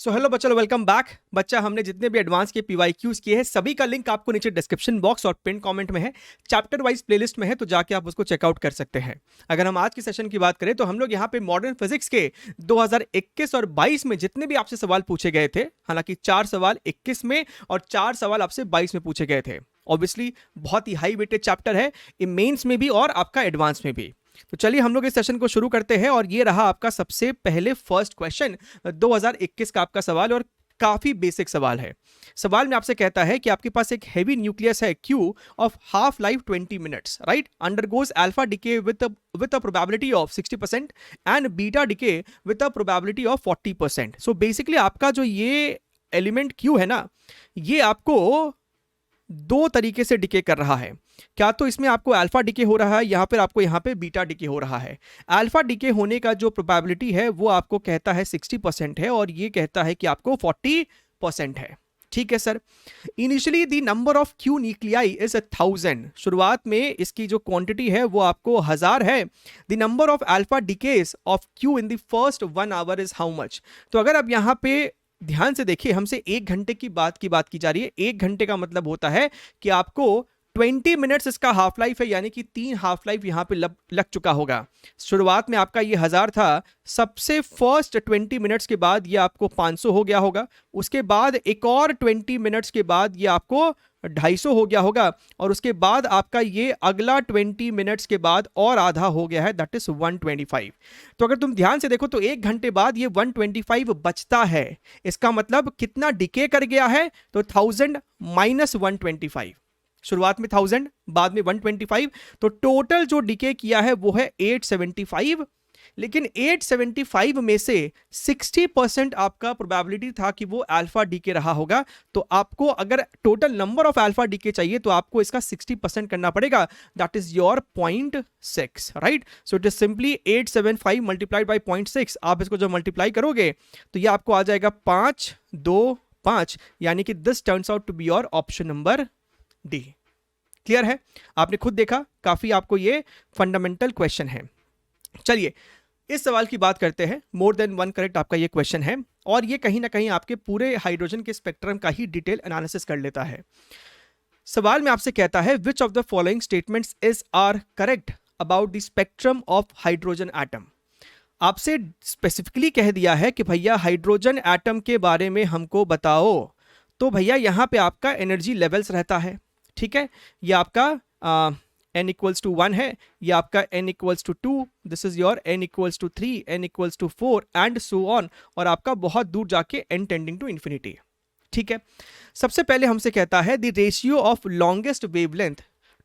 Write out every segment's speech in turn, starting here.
So hello बच्चों, welcome back. बच्चा, हमने जितने भी एडवांस के पीवाईक्यूज किए हैं सभी का लिंक आपको नीचे डिस्क्रिप्शन बॉक्स और पिन कमेंट में है। चैप्टर वाइज प्लेलिस्ट में है, तो जाके आप उसको चेकआउट कर सकते हैं। अगर हम आज की सेशन की बात करें तो हम लोग यहाँ पे मॉडर्न फिजिक्स के 2021 और 22 में जितने भी आपसे सवाल पूछे गए थे, हालांकि 4 सवाल 21 में और 4 सवाल आपसे 22 में पूछे गए थे। ऑब्वियसली बहुत ही हाई वेटेड चैप्टर है, मेंस में भी और आपका एडवांस में भी। तो चलिए हम लोग इस सेशन को शुरू करते हैं और ये रहा आपका सबसे पहले फर्स्ट क्वेश्चन 2021 का आपका सवाल, और काफी बेसिक सवाल है। सवाल में आपसे कहता है कि आपके पास एक हेवी न्यूक्लियस है Q of half life 20 minutes, right, undergoes alpha decay with a probability of 60% and beta decay with a probability of 40%। So basically आपका जो ये एलिमेंट Q है ना, ये आपको दो तरीके से डिके कर रहा है। क्या तो इसमें आपको अल्फा डिके हो रहा है, यहां पर आपको यहां पे बीटा डिके हो रहा है। अल्फा डिके होने का जो प्रोबेबिलिटी है वो आपको कहता है 60% है, और ये कहता है कि आपको 40% है। ठीक है sir. Initially the number of Q nuclei is 1000। शुरुआत में इसकी जो क्वांटिटी है वो आपको 1000 है। The number of alpha decades of Q in the first 1 our is how much. तो अगर आप यहां पे ध्यान से देखिए, हमसे 1 घंटे की बात की जा रही है। 1 घंटे का मतलब होता है कि आपको 20 मिनट्स इसका हाफ लाइफ है, यानी कि 3 हाफ लाइफ यहां पे लग चुका होगा। शुरुआत में आपका ये 1000 था, सबसे फर्स्ट 20 मिनट्स के बाद ये आपको 500 हो गया होगा, उसके बाद एक और 20 मिनट्स के बाद ये आपको 250 हो गया होगा, और उसके बाद आपका ये अगला 20 मिनट्स के बाद और आधा हो गया है, दैट इज 125। तो अगर तुम ध्यान से देखो तो 1 घंटे बाद ये 125 बचता है। इसका मतलब कितना डिके कर गया है, तो 1000 माइनस 125। शुरुआत में 1000, बाद में 125, तो टोटल जो डिके किया है वो है 875। लेकिन 875 में से 60% आपका प्रोबेबिलिटी था कि वो अल्फा डीके रहा होगा। तो आपको अगर total number of alpha decay चाहिए तो आपको इसका 60% करना पड़ेगा, that is your 0.6, right. So it is simply 875 multiplied by 0.6। आप इसको जो मल्टीप्लाई करोगे तो ये आपको आ जाएगा 525, यानी कि this turns out to be your option number D. Clear है? आपने खुद देखा, काफी आपको ये फंडामेंटल क्वेश्चन है। चलिए इस सवाल की बात करते हैं। मोर देन वन करेक्ट आपका ये क्वेश्चन है, और ये कहीं ना कहीं आपके पूरे हाइड्रोजन के स्पेक्ट्रम का ही डिटेल एनालिसिस कर लेता है। सवाल में आपसे कहता है which of the following statements is are correct about the spectrum of hydrogen atom. आपसे स्पेसिफिकली कह दिया है कि भैया हाइड्रोजन एटम के बारे में हमको बताओ। तो भैया यहां पे आपका एनर्जी लेवल्स रहता है, ठीक है। ये आपका n इक्वल्स टू 1 है, ये आपका n equals to 2, this is your n equals to 3, n equals to 4 and so on, और आपका बहुत दूर जाके n टेंडिंग टू इन्फिनिटी। ठीक है। सबसे पहले हमसे कहता है the ratio of longest wavelength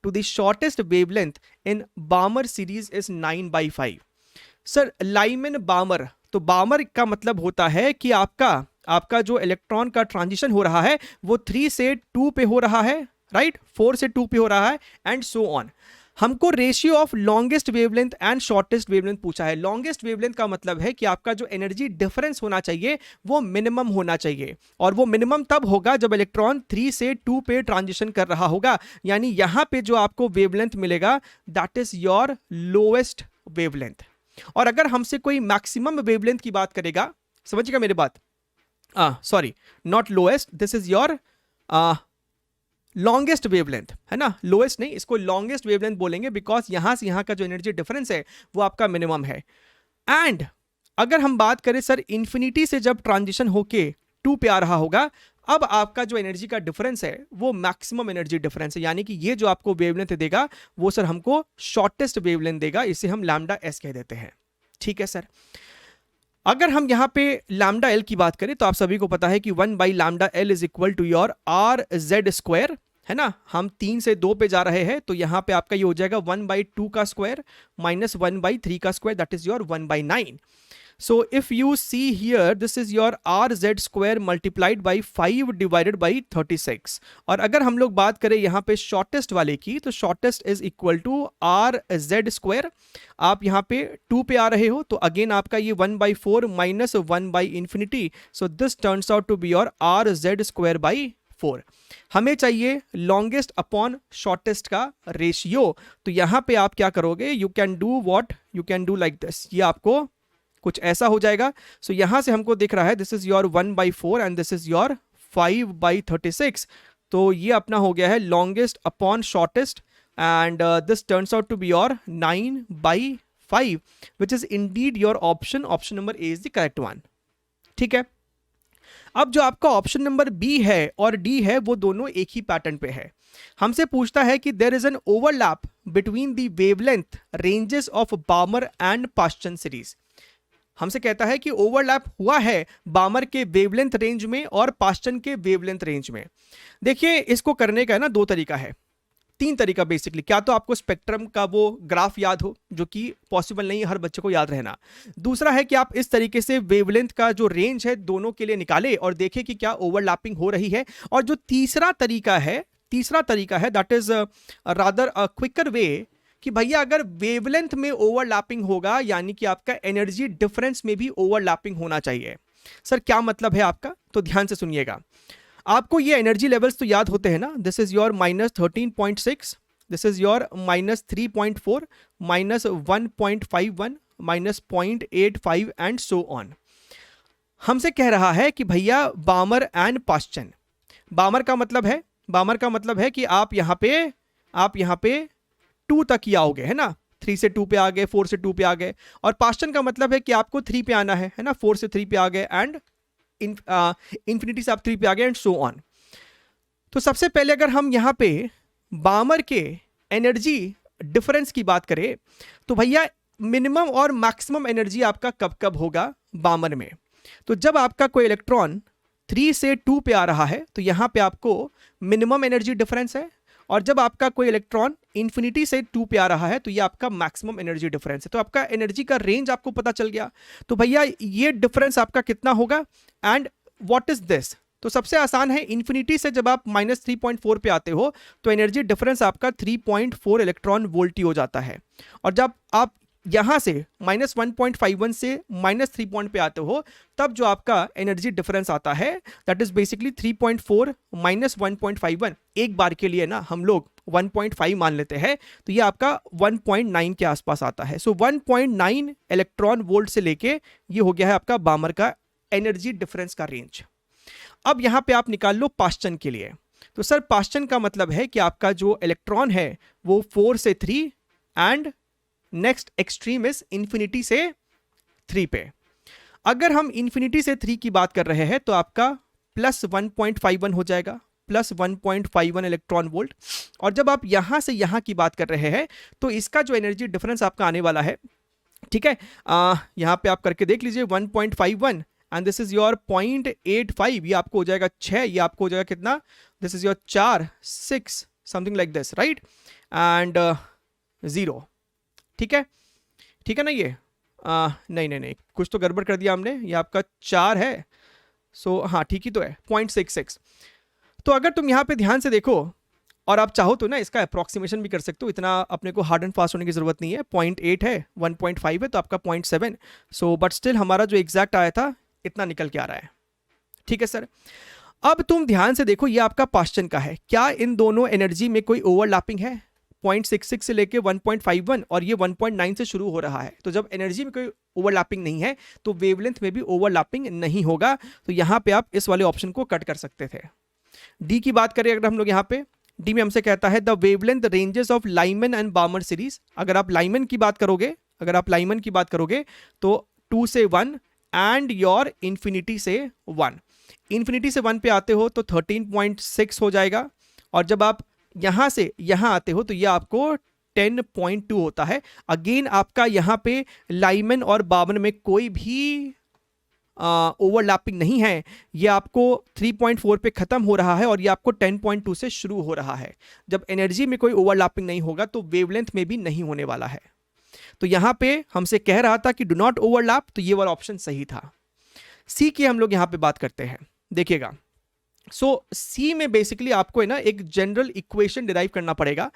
to the shortest wavelength in Balmer series is 9/5। Sir Lyman Balmer, तो बामर का मतलब होता है कि आपका जो इलेक्ट्रॉन का ट्रांजिशन हो रहा है वो 3 से 2 पे हो रहा है, राइट, 4 से 2 पे हो रहा है एंड सो ऑन। हमको ratio of longest wavelength and shortest wavelength पूछा है। लॉन्गेस्ट वेवलेंथ का मतलब है कि आपका जो एनर्जी डिफरेंस होना चाहिए वो मिनिमम होना चाहिए, और वो मिनिमम तब होगा जब इलेक्ट्रॉन 3 से 2 पे ट्रांजिशन कर रहा होगा। यानी यहां पे जो आपको वेवलेंथ मिलेगा that is your lowest wavelength. और अगर हमसे कोई मैक्सिमम वेवलेंथ की बात करेगा, समझिएगा मेरी बात, sorry not lowest, this is your longest wavelength, है ना, लोएस्ट नहीं, इसको लॉन्गेस्ट वेवलेंथ बोलेंगे बिकॉज यहां से यहां का जो एनर्जी डिफरेंस है वो आपका मिनिमम है। एंड अगर हम बात करें सर इंफिनिटी से जब ट्रांजिशन होके 2 पे आ रहा होगा, अब आपका जो एनर्जी का डिफरेंस है वो मैक्सिमम एनर्जी डिफरेंस है, यानी कि ये जो आपको वेवलेंथ देगा वो सर हमको शॉर्टेस्ट वेवलेंथ देगा, इसे हम लैम्डा एस कह देते हैं। ठीक है सर। अगर हम यहां पे लैम्डा एल की बात करें तो आप सभी को पता है कि 1/λ L is equal to your RZ², है ना। हम 3 से 2 पे जा रहे हैं, तो यहां पे आपका ये हो जाएगा 1/2 का स्क्वायर माइनस 1/3 का square, that is your 1/9। So if you see here this is your RZ² multiplied by 5 divided by 36। और अगर हम लोग बात करें यहाँ पे शॉर्टेस्ट वाले की, तो shortest is equal to RZ²। आप यहाँ पे 2 पे आ रहे हो तो अगेन आपका ये 1/4 minus 1/∞, so this turns out to be your RZ²/4। हमें चाहिए लॉन्गेस्ट अपॉन शॉर्टेस्ट का रेशियो। तो यहां पे आप क्या करोगे, you can do what, you can do like this. ये आपको कुछ ऐसा हो जाएगा। सो यहां से हमको दिख रहा है this is your 1/4 and this is your 5/36। तो ये अपना हो गया है longest upon shortest and this turns out to be your 9/5 which is indeed your option number A is the correct one. ठीक है, अब जो आपका ऑप्शन नंबर बी है और डी है वो दोनों एक ही पैटर्न पे है। हमसे पूछता है कि there is an overlap between the wavelength ranges of Balmer and Paschen series. हमसे कहता है कि ओवरलैप हुआ है बामर के वेवलेंथ रेंज में और पास्चन के वेवलेंथ रेंज में। देखिए इसको करने का है ना दो तरीका है, तीन तरीका बेसिकली। क्या तो आपको स्पेक्ट्रम का वो ग्राफ याद हो, जो कि पॉसिबल नहीं है हर बच्चे को याद रहना। दूसरा है कि आप इस तरीके से वेवलेंथ का जो रेंज है दोनों के लिए निकाले और देखें कि क्या ओवरलैपिंग हो रही है। और जो तीसरा तरीका है that is rather a quicker way कि भैया अगर वेवलेंथ में ओवरलैपिंग होगा यानी कि आपका एनर्जी डिफरेंस में भी ओवरलैपिंग होना चाहिए। सर क्या मतलब है आपका, तो ध्यान से सुनिएगा। आपको ये एनर्जी लेवल्स तो याद होते हैं ना, this is your -13.6, this is your -3.4, -1.51, -0.85 and so on. हमसे कह रहा है कि भैया बामर एंड पास्चन। बामर का मतलब है कि आप यहां पे 2 तक ही आओगे, है ना, 3 से 2 पे आ गए, 4 से 2 पे आ गए। और पास्चन का मतलब है कि आपको 3 पे आना है ना, 4 से 3 पे आ गए एंड इंफिनिटी से आप 3 पे आ गए एंड सो ऑन। तो सबसे पहले अगर हम यहां पे बामर के एनर्जी डिफरेंस की बात करें तो भैया मिनिमम और मैक्सिमम एनर्जी आपका कब कब होगा बामर में। तो जब आपका कोई इलेक्ट्रॉन 3 से 2 पे आ रहा है तो यहां पे आपको मिनिमम एनर्जी डिफरेंस है, और जब आपका कोई इलेक्ट्रॉन इंफिनिटी से 2 पे आ रहा है तो ये आपका मैक्सिमम एनर्जी डिफरेंस है। तो आपका एनर्जी का रेंज आपको पता चल गया। तो भैया ये डिफरेंस आपका कितना होगा एंड व्हाट इज दिस। तो सबसे आसान है, इंफिनिटी से जब आप -3.4 पे आते हो तो एनर्जी डिफरेंस आपका 3.4 इलेक्ट्रॉन वोल्ट हो जाता है। और जब आप यहां से -1.51 से -3 पॉइंट पे आते हो तब जो आपका एनर्जी डिफरेंस आता है दैट इज बेसिकली 3.4 -1.51। एक बार के लिए ना हम लोग 1.5 मान लेते हैं तो ये आपका 1.9 के आसपास आता है। सो 1.9 इलेक्ट्रॉन वोल्ट से लेके ये हो गया है आपका बामर का एनर्जी डिफरेंस का रेंज। अब यहां पे आप निकाल लो पास्चन के लिए। तो सर पास्चन का मतलब है कि आपका जो इलेक्ट्रॉन है वो 4 से 3 and next extreme is infinity से 3 पे। अगर हम इंफिनिटी से 3 की बात कर रहे हैं तो आपका +1.51 हो जाएगा, +1.51 इलेक्ट्रॉन वोल्ट। और जब आप यहां से यहां की बात कर रहे हैं तो इसका जो एनर्जी डिफरेंस आपका आने वाला है, ठीक है, यहां पे आप करके देख लीजिए 1.51 एंड दिस इज योर 0.85, ये आपको हो जाएगा 6, ये आपको हो जाएगा कितना, this is your 4, 6 something like this, right, and 0। ठीक है ना ये नहीं कुछ तो गड़बड़ कर दिया हमने, ये आपका 4 है। सो हाँ ठीक ही तो है, 0.66। तो अगर तुम यहाँ पे ध्यान से देखो और आप चाहो तो ना इसका अप्रॉक्सीमेशन भी कर सकते हो, इतना अपने को हार्ड एंड फास्ट होने की जरूरत नहीं है। 0.8 है, 1.5 है तो आपका 0.7। सो बट स्टिल हमारा जो एग्जैक्ट आया था इतना निकल के आ रहा है। ठीक है सर, अब तुम ध्यान से देखो ये आपका पास्चन का है, क्या इन दोनों एनर्जी में कोई ओवरलैपिंग है। 0.66 से लेके 1.51 और ये 1.9 से शुरू हो रहा है। तो जब एनर्जी में कोई ओवरलैपिंग नहीं है तो वेवलेंथ में भी ओवरलैपिंग नहीं होगा। तो यहां पे आप इस वाले ऑप्शन को कट कर सकते थे। डी की बात करें अगर हम लोग, यहां पे डी में हमसे कहता है the wavelength ranges of Lyman and बामर series. अगर आप लाइमन की बात करोगे तो 2 से 1 एंड योर इंफिनिटी से 1। इंफिनिटी से 1 पे आते हो तो 13.6 हो जाएगा, और जब आप यहां से यहां आते हो तो ये आपको 10.2 होता है। अगेन आपका यहां पे लाइमन और बामर में कोई भी ओवरलैपिंग नहीं है, ये आपको 3.4 पे खत्म हो रहा है और ये आपको 10.2 से शुरू हो रहा है। जब एनर्जी में कोई ओवरलैपिंग नहीं होगा तो वेवलेंथ में भी नहीं होने वाला है। तो यहां पे हमसे कह रहा था कि डू नॉट ओवरलैप, तो ये वाला ऑप्शन सही था। सी की हम लोग यहां पे बात करते हैं, देखिएगा। सो सी में बेसिकली आपको है ना एक जनरल इक्वेशन डिराइव करना पड़ेगा।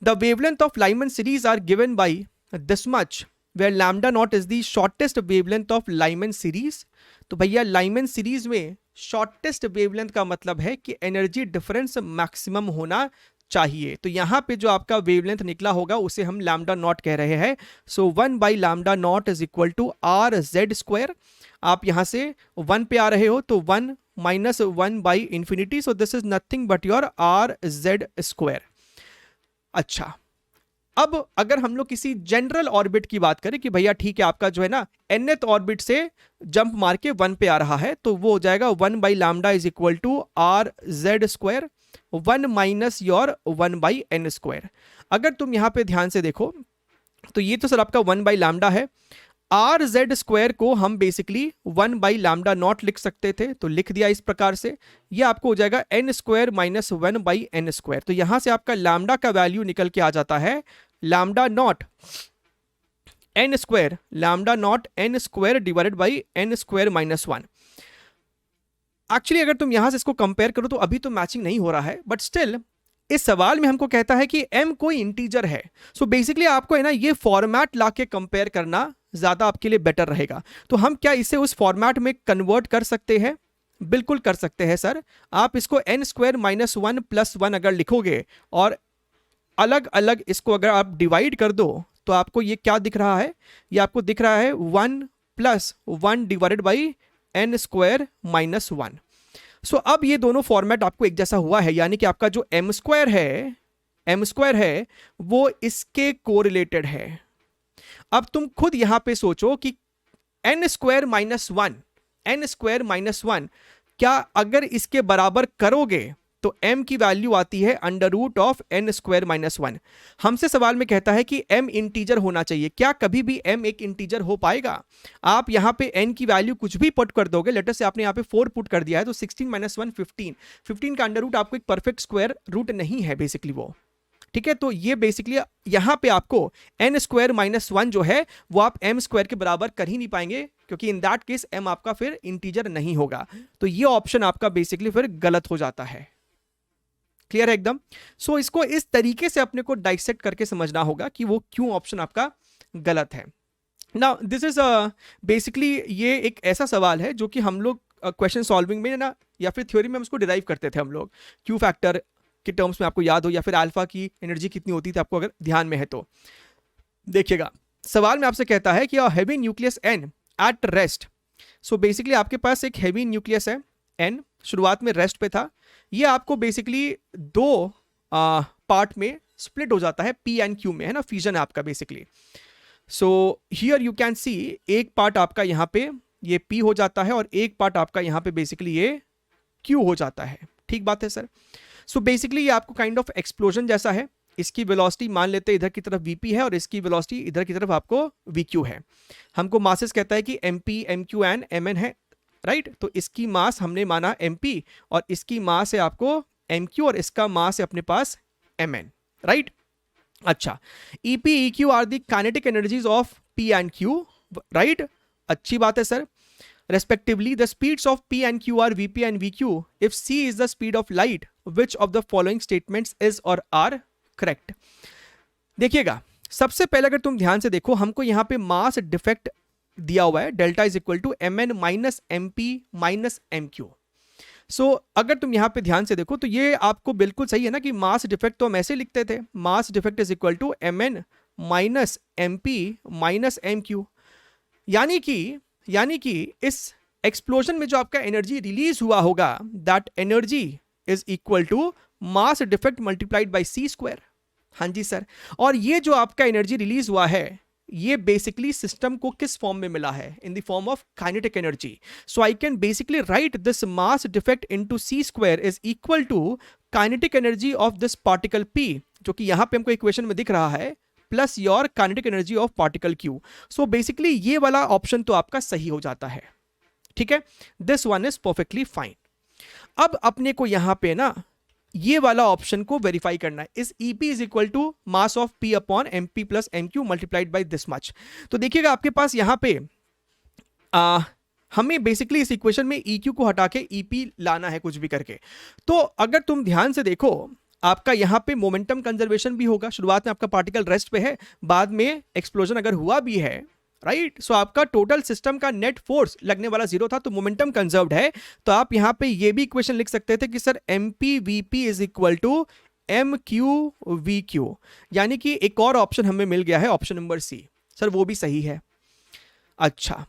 The wavelength of Lyman series are given by this much where lambda naught is the shortest wavelength of Lyman series. तो भैया लाइमन सीरीज में शॉर्टेस्ट वेवलेंथ का मतलब है कि एनर्जी डिफरेंस मैक्सिमम होना चाहिए। तो यहाँ पे जो आपका वेवलेंथ निकला होगा उसे हम लैम्डा नॉट कह रहे हैं। So 1 by lambda naught is equal to R Z square. आप यहाँ से 1 पे आ रहे हो तो 1 minus 1 by infinity, so this is nothing but your are Z square. अच्छा, अब अगर हम लोग किसी जनरल ऑर्बिट की बात करें कि भैया ठीक है आपका जो है ना nth ऑर्बिट से जंप मार के 1 पे आ रहा है, तो वो हो जाएगा 1 by lambda is equal to R Z square 1 minus your 1 by N square. अगर तुम यहां पे ध्यान से देखो तो ये तो सर आपका 1 बाई लैम्डा है। आर जेड स्क्वायर को हम बेसिकली 1 बाई लैम्डा नॉट लिख सकते थे, तो लिख दिया इस प्रकार से। ये आपको हो जाएगा N square minus 1 by N square. तो यहां से आपका लैम्डा का वैल्यू निकल के आ जाता है lambda naught N square, lambda naught N square divided by N square minus 1। Actually अगर तुम यहां से इसको कंपेयर करो तो अभी तो मैचिंग नहीं हो रहा है, बट स्टिल इस सवाल में हमको कहता है कि m कोई इंटीजर है। सो बेसिकली आपको है ना ये फॉर्मेट लाके कंपेयर करना ज्यादा आपके लिए बेटर रहेगा। तो हम क्या इसे उस फॉर्मेट में कन्वर्ट कर सकते हैं? बिल्कुल कर सकते हैं सर। आप इसको एन स्क्वायर माइनस 1 प्लस 1 अगर लिखोगे और अलग अलग इसको अगर आप डिवाइड कर दो तो आपको ये क्या दिख रहा है? ये आपको दिख रहा है 1 plus 1 divided by N square minus 1। So अब ये दोनों फॉर्मेट आपको एक जैसा हुआ है, यानी कि आपका जो एम स्क्वायर है वो इसके कोरिलेटेड है। अब तुम खुद यहां पे सोचो कि एन स्क्वायर माइनस 1 क्या अगर इसके बराबर करोगे तो m की वैल्यू आती है under root of N square minus 1। हमसे सवाल में कहता है कि m इंटीजर होना चाहिए। क्या कभी भी m एक इंटीजर हो पाएगा? आप यहां पे n की वैल्यू कुछ भी पुट कर दोगे, लेटर से आपने यहां पे 4 पुट कर दिया है तो 16 माइनस 1 15 का अंडर रूट आपको एक परफेक्ट स्क्वायर रूट नहीं है बेसिकली वो। ठीक है, तो ये बेसिकली यहां पे आपको एन स्क्वायर माइनस 1 जो है वो आप एम स्क्वायर के बराबर कर ही नहीं पाएंगे, क्योंकि इन दैट केस m आपका फिर इंटीजर नहीं होगा। तो ये ऑप्शन आपका बेसिकली फिर गलत हो जाता है। क्लियर है एकदम? सो इसको इस तरीके से अपने को डाइसेक्ट करके समझना होगा कि वो क्यों ऑप्शन आपका गलत है। नाउ दिस इज बेसिकली ये एक ऐसा सवाल है जो कि हम लोग क्वेश्चन सॉल्विंग में ना या फिर थ्योरी में हम इसको डिराइव करते थे हम लोग, क्यू फैक्टर के टर्म्स में आपको याद हो, या फिर अल्फा की एनर्जी कितनी होती थी आपको अगर ध्यान में है तो। देखिएगा सवाल में आपसे कहता है कि heavy nucleus N at rest. So basically आपके पास एक हैवी न्यूक्लियस है एन, शुरुआत में रेस्ट पे था। ये आपको बेसिकली दो पार्ट में स्प्लिट हो जाता है पी एंड क्यू में, है ना, फ्यूजन है आपका basically. So here you can see एक पार्ट आपका यहाँ पे ये पी हो जाता है और एक पार्ट आपका यहाँ पे बेसिकली ये क्यू हो जाता है। ठीक बात है सर? सो बेसिकली ये आपको काइंड ऑफ एक्सप्लोजन जैसा है। इसकी वेलोसिटी मान लेते हैं इधर की तरफ वीपी है और इसकी वेलोसिटी इधर की तरफ आपको वीक्यू है। हमको मासेस कहता है कि एमपी एमक्यू एंड एमएन है, राइट? तो इसकी मास हमने माना एमपी और इसकी मास है आपको एमक्यू और इसका मास है अपने पास एमएन, राइट? अच्छा, EP EQ are the kinetic energies of P and Q, right? अच्छी बात है sir. Respectively, the speeds of P and Q are Vp and Vq. If C is the speed of light, which of the following statements is or are correct? देखिएगा, सबसे पहले अगर तुम ध्यान से देखो हमको यहाँ पे मास डिफेक्ट दिया हुआ है, delta is equal to M N minus M P minus M Q. So अगर तुम यहाँ पे ध्यान से देखो तो ये आपको बिल्कुल सही है ना कि मास डिफेक्ट तो हम ऐसे लिखते थे, mass defect is equal to M N minus M P minus M Q. यानी कि इस एक्सप्लोजन में जो आपका एनर्जी रिलीज हुआ होगा that energy is equal to mass defect multiplied by C square. हाँ जी सर। और ये जो आपका एनर्जी रिलीज हुआ है ये बेसिकली सिस्टम को किस फॉर्म में मिला है? In the form of kinetic energy. So I can basically write this mass defect into C square is equal to kinetic energy of this particle P, जो कि यहां पे हमको इक्वेशन में दिख रहा है, plus your kinetic energy of particle Q. So basically ये वाला ऑप्शन तो आपका सही हो जाता है। ठीक है, this one is perfectly fine. अब अपने को यहां पे ना ये वाला ऑप्शन को वेरीफाई करना है, इस EP is equal to mass of P upon M P plus M Q multiplied by this much. तो देखिएगा आपके पास यहां पे हमें बेसिकली इस इक्वेशन में ई क्यू को हटा के ईपी लाना है कुछ भी करके। तो अगर तुम ध्यान से देखो आपका यहां पे मोमेंटम कंजर्वेशन भी होगा। शुरुआत में आपका पार्टिकल रेस्ट पे है, बाद में एक्सप्लोजन अगर हुआ भी है, राइट? सो आपका टोटल सिस्टम का नेट फोर्स लगने वाला 0 था, तो मोमेंटम कंजर्व्ड है। तो आप यहां पे ये भी इक्वेशन लिख सकते थे कि sir M P V P is equal to M Q V Q, यानी कि एक और ऑप्शन हमें मिल गया है, ऑप्शन नंबर सी। सर वो भी सही है। अच्छा,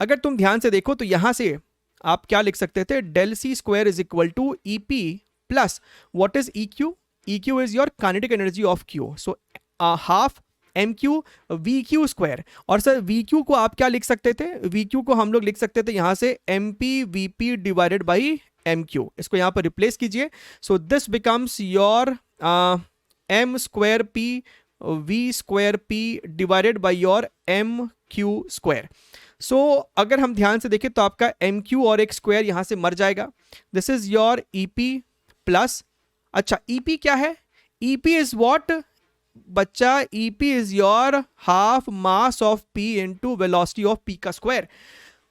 अगर तुम ध्यान से देखो तो यहां से आप क्या लिख सकते थे, del C square is equal to E P plus what is E Q, E Q is your kinetic energy of Q, so half M Q V Q square. और सर वी क्यू को आप क्या लिख सकते थे, we Q को हम लोग लिख सकते थे यहां से M P V P divided by M Q, इसको यहां पर रिप्लेस कीजिए। So this becomes your M square P V square P divided by your M Q square. So अगर हम ध्यान से देखें तो आपका एम क्यू और एक स्क्वायर यहां से मर जाएगा। This is your E P plus, अच्छा ई पी क्या है, ई पी इज वॉट बच्चा, E P is your half mass of P into velocity of P का स्क्वायर।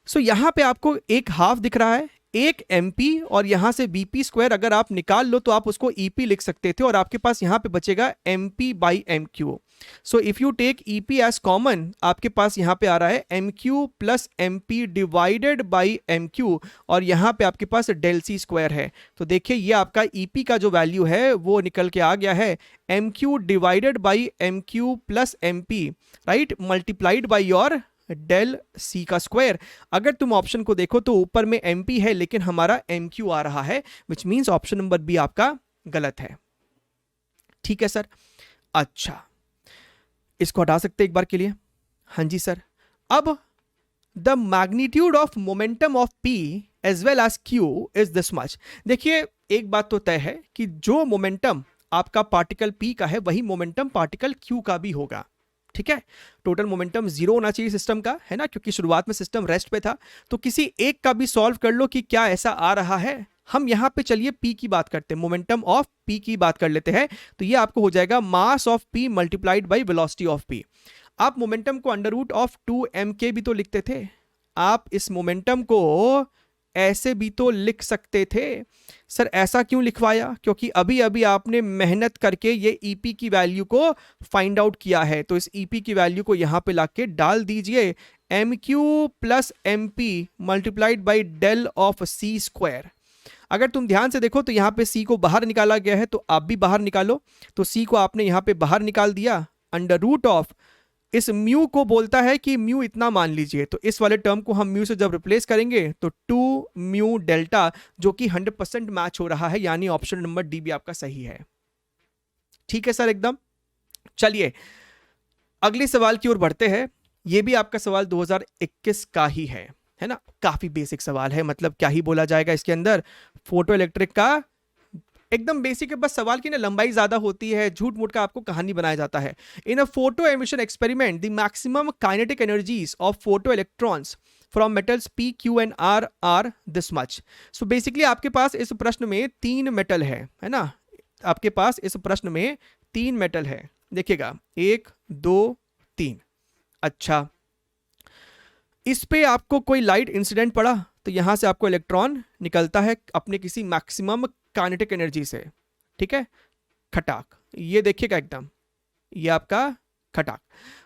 सो यहां पे आपको एक हाफ दिख रहा है, एक एम पी, और यहां से बी पी स्क्वायर अगर आप निकाल लो तो आप उसको ई पी लिख सकते थे, और आपके पास यहां पे बचेगा M P by M Q. So if you take E P as common, आपके पास यहां पे आ रहा है M Q plus M P divided by M Q, और यहां पे आपके पास डेल सी स्क्वायर है। तो देखिए ये आपका ई पी का जो वैल्यू है वो निकल के आ गया है M Q divided by M Q plus M P, right, multiplied by your del C का स्क्वायर। अगर तुम ऑप्शन को देखो तो ऊपर में एम पी है लेकिन हमारा एम क्यू आ रहा है, which means option number B आपका गलत है। ठीक है सर। अच्छा, इसको हटा सकते एक बार के लिए, हाँ जी सर। अब the magnitude of momentum of P as well as Q is this much. देखिए एक बात तो तय है कि जो मोमेंटम आपका पार्टिकल पी का है वही मोमेंटम पार्टिकल क्यू का भी होगा। ठीक है, टोटल मोमेंटम जीरो होना चाहिए सिस्टम का, है ना, क्योंकि शुरुआत में सिस्टम रेस्ट पे था। तो किसी एक का भी सॉल्व कर लो कि क्या ऐसा आ रहा है। हम यहां पे चलिए पी की बात करते हैं, मोमेंटम ऑफ पी की बात कर लेते हैं। तो ये आपको हो जाएगा मास of P multiplied by velocity of P. आप मोमेंटम को अंडर रूट ऑफ 2m भी तो लिखते थे, आप इस मोमेंटम को ऐसे भी तो लिख सकते थे। सर ऐसा क्यों लिखवाया, क्योंकि अभी अभी आपने मेहनत करके ये ईपी की वैल्यू को फाइंड आउट किया है। तो इस ईपी की वैल्यू को यहां पे लाके डाल दीजिए, M Q plus M P multiplied by del of C square. अगर तुम ध्यान से देखो तो यहां पे सी को बाहर निकाला गया है, तो आप भी बाहर निकालो। तो सी को आपने यहां पे बाहर निकाल दिया, अंडर रूट ऑफ इस म्यू को बोलता है कि म्यू इतना मान लीजिए, तो इस वाले टर्म को हम म्यू से जब रिप्लेस करेंगे तो 2 म्यू डेल्टा, जो कि 100% मैच हो रहा है, यानी ऑप्शन नंबर डी भी आपका सही है। ठीक है सर एकदम। चलिए अगले सवाल की ओर बढ़ते हैं। यह भी आपका सवाल 2021 का ही है ना, काफी बेसिक सवाल है, मतलब क्या ही बोला जाएगा इसके अंदर, फोटो इलेक्ट्रिक का एकदम बेसिक है। बस सवाल की ना लंबाई ज्यादा होती है, झूठ मूठ का आपको कहानी बनाया जाता है। In a photo emission experiment the maximum kinetic energies of photo electrons from metals P Q and R are this much. So basically आपके पास इस प्रश्न में 3 मेटल है ना, आपके पास इस प्रश्न में 3 मेटल है, देखिएगा 1 2 3। अच्छा, इस पे आपको कोई लाइट इंसिडेंट पड़ा तो यहां से आपको इलेक्ट्रॉन निकलता है अपने किसी मैक्सिमम काइनेटिक एनर्जी से। ठीक है, खटाक, ये देखिएगा एकदम, ये आपका खटाक।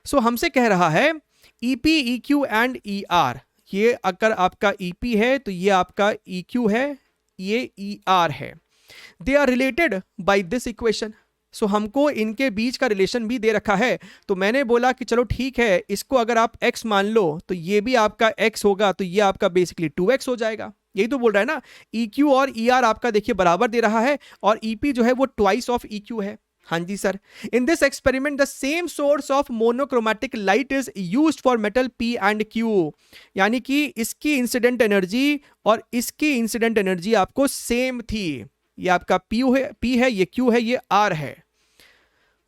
सो हमसे कह रहा है EP E Q and E R, ये अगर आपका ईपी है तो ये आपका ई क्यू है, ये ई आर है, they are related by this equation. So हमको इनके बीच का रिलेशन भी दे रखा है, तो मैंने बोला कि चलो ठीक है, इसको अगर आप x मान लो तो ये भी आपका x होगा, तो ये आपका बेसिकली 2x हो जाएगा। यही तो बोल रहा है ना, EQ और ER आपका देखिए बराबर दे रहा है, और EP जो है वो ट्वाइस ऑफ EQ है। हाँ जी sir. In this experiment the same source of monochromatic light is used for metal P and Q, यानी कि इसकी इंसिडेंट एनर्जी और इसकी इंसिडेंट एनर्जी आपको सेम थी। ये आपका P है, ये Q है, ये R है।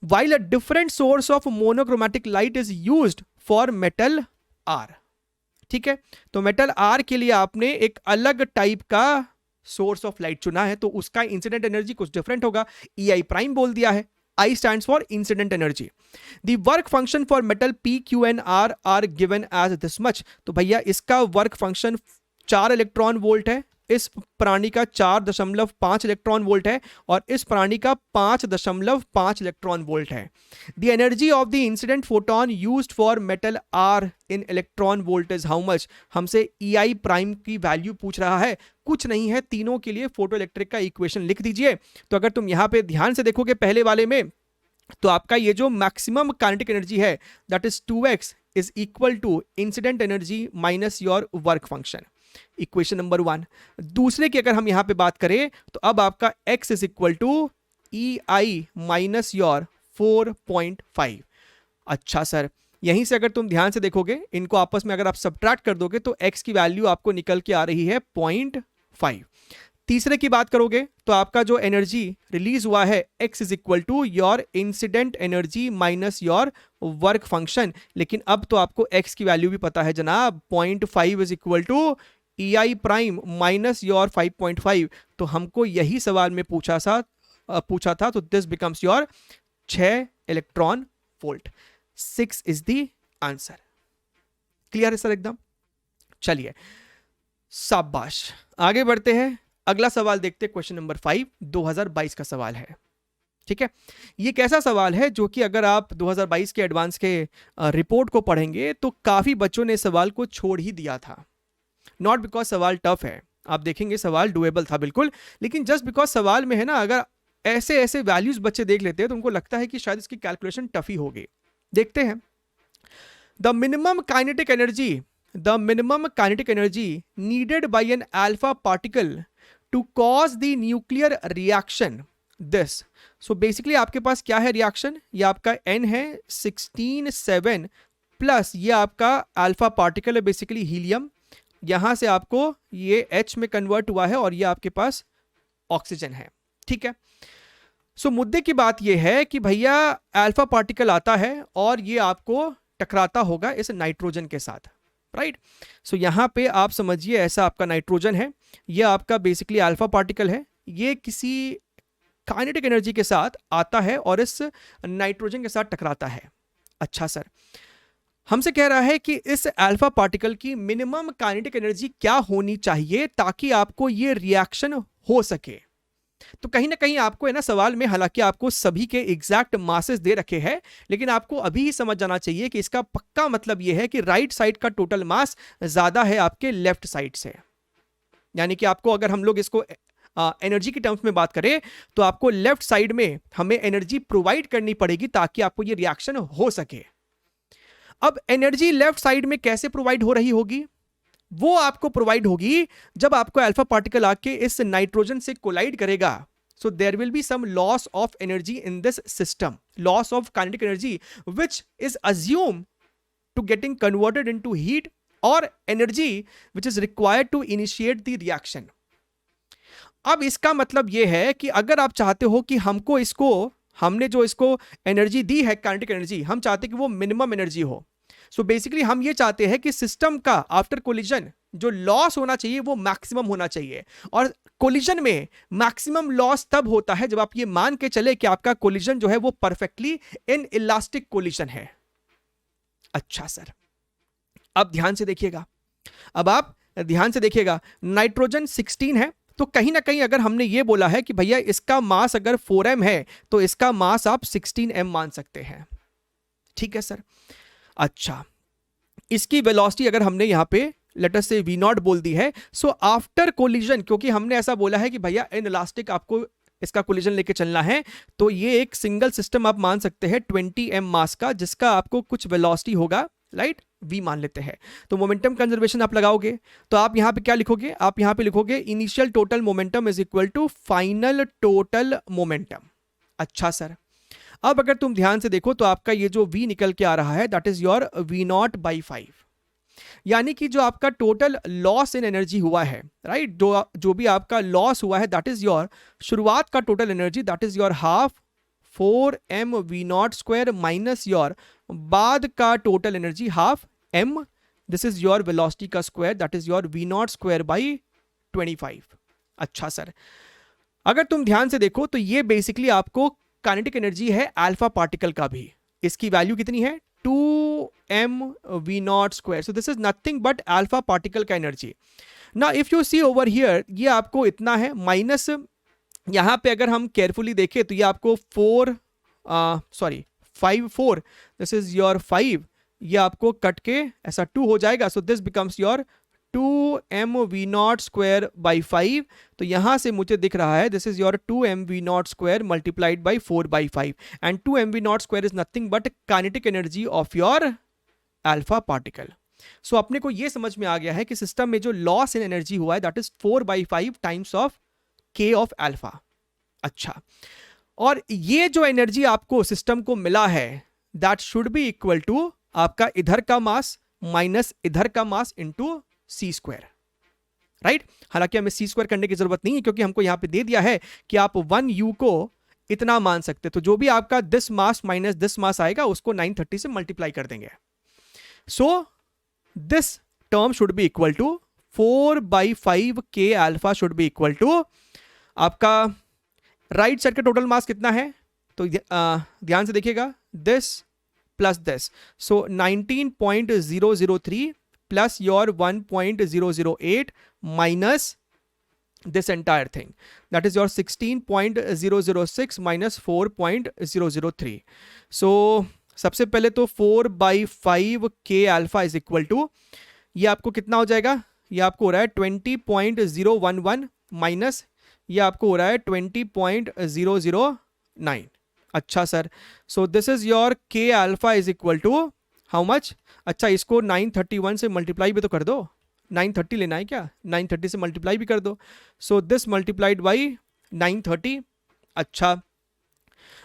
While a different source of monochromatic light is used for metal R। ठीक है, तो मेटल R के लिए आपने एक अलग टाइप का सोर्स ऑफ लाइट चुना है, तो उसका इंसिडेंट एनर्जी कुछ डिफरेंट होगा, EI प्राइम बोल दिया है, I stands for incident energy। The work function for metal P, Q and R are given as this much। तो भैया इसका वर्क फंक्शन 4 इलेक्ट्रॉन वोल्ट है, इस प्राणी का 4.5 इलेक्ट्रॉन वोल्ट है और इस प्राणी का 5.5 इलेक्ट्रॉन वोल्ट है। The energy of the incident photon used for metal are in electron volt is how much. हमसे EI प्राइम की वैल्यू पूछ रहा है, कुछ नहीं है, तीनों के लिए फोटो इलेक्ट्रिक का इक्वेशन लिख दीजिए। तो अगर तुम यहां पे ध्यान से देखोगे पहले वाले में, तो आपका ये जो मैक्सिमम काइनेटिक एनर्जी है that is 2x is equal to incident energy minus your work function, equation number 1। दूसरे की अगर हम यहां पे बात करें तो अब आपका x is equal to EI minus your 4.5। अच्छा सर, यहीं से अगर तुम ध्यान से देखोगे, इनको आपस में अगर आप सब्ट्रैक्ट कर दोगे तो x की वैल्यू आपको निकल के आ रही है 0.5। तीसरे की बात करोगे तो आपका जो एनर्जी रिलीज हुआ है x is equal to your incident energy minus your work function. लेकिन अब तो आपको x की वैल्यू भी पता है जनाब, 0.5 is equal to EI prime minus your 5.5। तो हमको यही सवाल में पूछा था, तो this becomes your 6 electron volt. 6 is the answer. Clear है सर एकदम? चलिए शाबाश, आगे बढ़ते हैं। अगला सवाल देखते हैं, क्वेश्चन नंबर 5, 2022 का सवाल है। ठीक है, ये कैसा सवाल है जो कि अगर आप 2022 के एडवांस के रिपोर्ट को पढ़ेंगे तो काफी बच्चों ने सवाल को छोड़ ही दिया था। नॉट बिकॉज सवाल टफ है, आप देखेंगे सवाल डुएबल था बिल्कुल, लेकिन जस्ट बिकॉज सवाल में है ना, अगर ऐसे ऐसे वैल्यूज बच्चे देख लेते हैं तो उनको लगता है कि शायद इसकी कैलकुलेशन टफ ही होगी। देखते हैं। The minimum kinetic energy needed by an alpha particle to cause the nuclear reaction this। so basically आपके पास क्या है रिएक्शन, ये आपका N है 16.7 प्लस ये आपका अल्फा पार्टिकल है बेसिकली हीलियम, यहां से आपको ये H में कन्वर्ट हुआ है और ये आपके पास ऑक्सीजन है। ठीक है, सो मुद्दे की बात ये है कि भैया अल्फा पार्टिकल आता है और ये आपको टकराता होगा इस नाइट्रोजन के साथ, राइट। सो यहां पे आप समझिए ऐसा आपका नाइट्रोजन है, ये आपका बेसिकली अल्फा पार्टिकल है, ये किसी काइनेटिक एनर्जी के साथ आता है और इस नाइट्रोजन के साथ टकराता है। अच्छा सर, हमसे कह रहा है कि इस अल्फा पार्टिकल की मिनिमम काइनेटिक एनर्जी क्या होनी चाहिए ताकि आपको ये रिएक्शन हो सके। तो कहीं ना कहीं आपको है ना सवाल में, हालांकि आपको सभी के एग्जैक्ट मासेस दे रखे हैं, लेकिन आपको अभी ही समझ जाना चाहिए कि इसका पक्का मतलब यह है कि राइट साइड का टोटल मास ज्यादा है आपके लेफ्ट साइड से। यानी कि आपको अगर हम लोग इसको एनर्जी की टर्म्स में बात करें तो आपको लेफ्ट साइड में हमें एनर्जी प्रोवाइड करनी पड़ेगी ताकि आपको ये रिएक्शन हो सके। अब एनर्जी लेफ्ट साइड में कैसे प्रोवाइड हो रही होगी? वो आपको प्रोवाइड होगी जब आपको अल्फा पार्टिकल आके इस नाइट्रोजन से कोलाइड करेगा। So there will be some loss of energy in this system, loss of kinetic energy which is assumed to getting converted into heat और energy which is required to initiate the reaction. अब इसका मतलब यह है कि अगर आप चाहते हो कि हमने जो इसको एनर्जी दी है काइनेटिक एनर्जी, हम चाहते हैं कि वो मिनिमम एनर्जी हो। सो बेसिकली हम ये चाहते हैं कि सिस्टम का आफ्टर कोलिजन जो लॉस होना चाहिए वो मैक्सिमम होना चाहिए, और कोलिजन में मैक्सिमम लॉस तब होता है जब आप ये मान के चले कि आपका कोलिजन जो है वो परफेक्टली इन इलास्टिक कोलिजन है। अच्छा सर, अब ध्यान से देखिएगा, नाइट्रोजन 16 है, तो कहीं ना कहीं अगर हमने ये बोला है कि भैया इसका मास अगर 4m है तो इसका मास आप 16m मान सकते हैं। ठीक है सर। अच्छा, इसकी वेलोसिटी अगर हमने यहां पे लेट अस से v0 बोल दी है, सो आफ्टर कोलिजन, क्योंकि हमने ऐसा बोला है कि भैया इन इलास्टिक आपको इसका कोलिजन लेके चलना है, तो ये एक सिंगल सिस्टम आप मान सकते हैं 20m मास का, जिसका आपको कुछ वेलोसिटी होगा, राइट, v मान लेते हैं। तो मोमेंटम कंजर्वेशन आप लगाओगे तो आप यहां पे क्या लिखोगे? आप यहां पे लिखोगे initial total momentum is equal to final total momentum. अच्छा सर, अब अगर तुम ध्यान से देखो तो आपका ये जो v निकल के आ रहा है दैट इज योर v0/5, यानी कि जो आपका टोटल लॉस इन एनर्जी हुआ है, राइट, जो भी आपका लॉस हुआ है दैट इज योर शुरुआत का total energy that is your half 4m v0 square minus your बाद का total energy half m, this is your velocity का square that is your v0 square by 25। अच्छा सर, अगर तुम ध्यान से देखो तो ये बेसिकली आपको काइनेटिक एनर्जी है अल्फा पार्टिकल का भी, इसकी वैल्यू कितनी है 2m v0 square, so this is nothing but alpha particle का एनर्जी। ना if you see over here, ये आपको इतना है माइनस, यहाँ पे अगर हम केयरफुली देखें तो ये आपको 5 4, दिस इज योर 5, ये आपको कट के ऐसा 2 हो जाएगा, so this becomes your 2mv0 square by 5। तो यहां से मुझे दिख रहा है this is your 2mv0 square multiplied by 4/5, and 2mv0 square is nothing but kinetic energy of your alpha particle. So अपने को यह समझ में आ गया है कि सिस्टम में जो लॉस इन एनर्जी हुआ है that is 4/5 times of k of alpha. अच्छा, और ये जो एनर्जी आपको सिस्टम को मिला है that should be equal to आपका इधर का मास माइनस इधर का mass into C square, right. हालांकि हमें सी स्क्वायर करने की जरूरत नहीं है क्योंकि हमको यहां पे दे दिया है कि आप 1u को इतना मान सकते, तो जो भी आपका this mass minus this mass आएगा उसको 930 से मल्टीप्लाई कर देंगे। So this term should be equal to 4/5 k alpha should be equal to आपका राइट साइड का टोटल मास कितना है, तो ध्यान से देखिएगा, this plus this, so 19.003 plus your 1.008 minus this entire thing, that is your 16.006 minus 4.003। so सबसे पहले तो 4/5 k alpha is equal to, ये आपको कितना हो जाएगा, ये आपको हो रहा है 20.011 माइनस ये आपको हो रहा है 20.009। अच्छा sir, so this is your k alpha is equal to how much. अच्छा, इसको 931 से मल्टीप्लाई भी तो कर दो, 930 लेना है क्या, 930 से मल्टीप्लाई भी कर दो, सो दिस मल्टीप्लाइड बाई 930। अच्छा,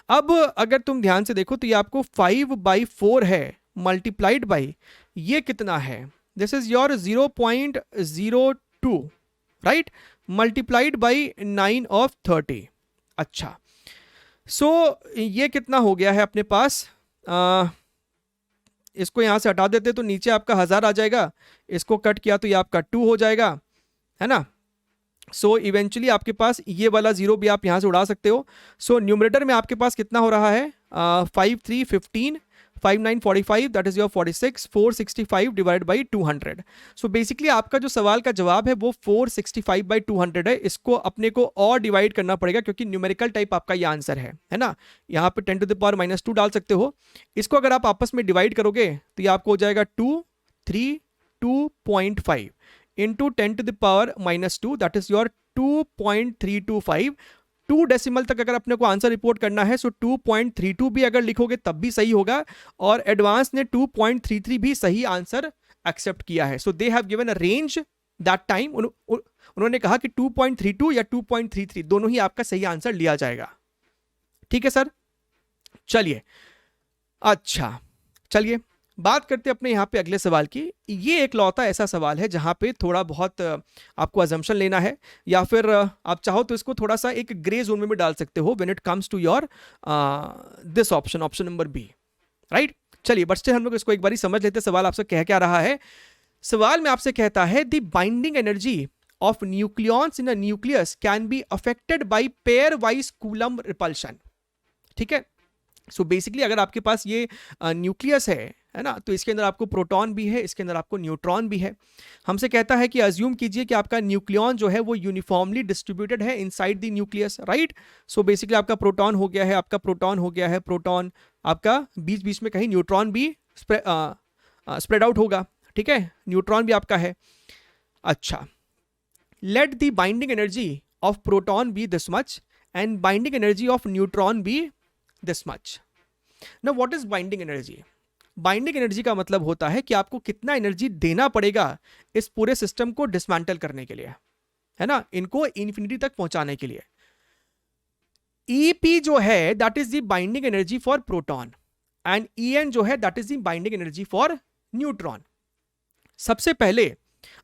अब अगर तुम ध्यान से देखो तो ये आपको 5/4 है मल्टीप्लाइड बाई ये कितना है, this is your 0.02, right, multiplied by 9 of 30। अच्छा, सो ये कितना हो गया है अपने पास, इसको यहां से हटा देते तो नीचे आपका 1000 आ जाएगा, इसको कट किया तो ये आपका 2 हो जाएगा, है ना। सो इवेंचुअली आपके पास ये वाला 0 भी आप यहां से उड़ा सकते हो। सो न्यूमरेटर में आपके पास कितना हो रहा है, 5 3 15 5 9 45, that is your 46, 465 divide by 200। So basically आपका जो सवाल का जवाब है वो 465/200 है। इसको अपने को और डिवाइड करना पड़ेगा क्योंकि न्यूमेरिकल टाइप आपका ये आंसर है ना। यहाँ पे 10⁻⁻2 डाल सकते हो, इसको अगर आप आपस में डिवाइड करोगे तो ये आपको हो जाएगा 232.5 into 10⁻⁻2, that is your 2.325। 2 decimal तक अगर अपने को आंसर रिपोर्ट करना है, सो 2.32 भी अगर लिखोगे तब भी सही होगा, और एडवांस ने 2.33 भी सही आंसर एक्सेप्ट किया है। So they have given a range that time, उन्होंने कहा कि 2.32 या 2.33 दोनों ही आपका सही आंसर लिया जाएगा। ठीक है सर, चलिए। अच्छा, चलिए बात करते हैं अपने यहाँ पे अगले सवाल की। ये एक लौता ऐसा सवाल है जहाँ पे थोड़ा बहुत आपको अजम्पशन लेना है, या फिर आप चाहो तो इसको थोड़ा सा एक ग्रे जोन में भी डाल सकते हो when it comes to your this option, option number B, right. चलिए बट स्टिल हम लोग इसको एक बार समझ लेते हैं सवाल आपसे कह क्या रहा है। सवाल में आपसे कहता है the binding energy of nucleons in a nucleus can be affected by pair wise coulomb repulsion. ठीक है, सो बेसिकली अगर आपके पास ये न्यूक्लियस है ना, तो इसके अंदर आपको प्रोटॉन भी है, इसके अंदर आपको न्यूट्रॉन भी है। हमसे कहता है कि अज्यूम कीजिए कि आपका न्यूक्लियॉन जो है वो यूनिफॉर्मली डिस्ट्रीब्यूटेड है inside the nucleus, right. So basically आपका प्रोटॉन हो गया है, आपका प्रोटॉन हो गया है, प्रोटॉन आपका बीच बीच में कहीं न्यूट्रॉन भी स्प्रेड आउट होगा, ठीक है, न्यूट्रॉन भी आपका है। अच्छा, let the binding energy of proton be this much and binding energy of neutron be this much. Now what is binding energy? Binding energy का मतलब होता है कि आपको कितना एनर्जी देना पड़ेगा इस पूरे सिस्टम को डिसमेंटल करने के लिए, है ना, इनको इंफिनिटी तक पहुंचाने के लिए। EP जो है that is the binding energy for proton, and EN जो है that is the binding energy for neutron. सबसे पहले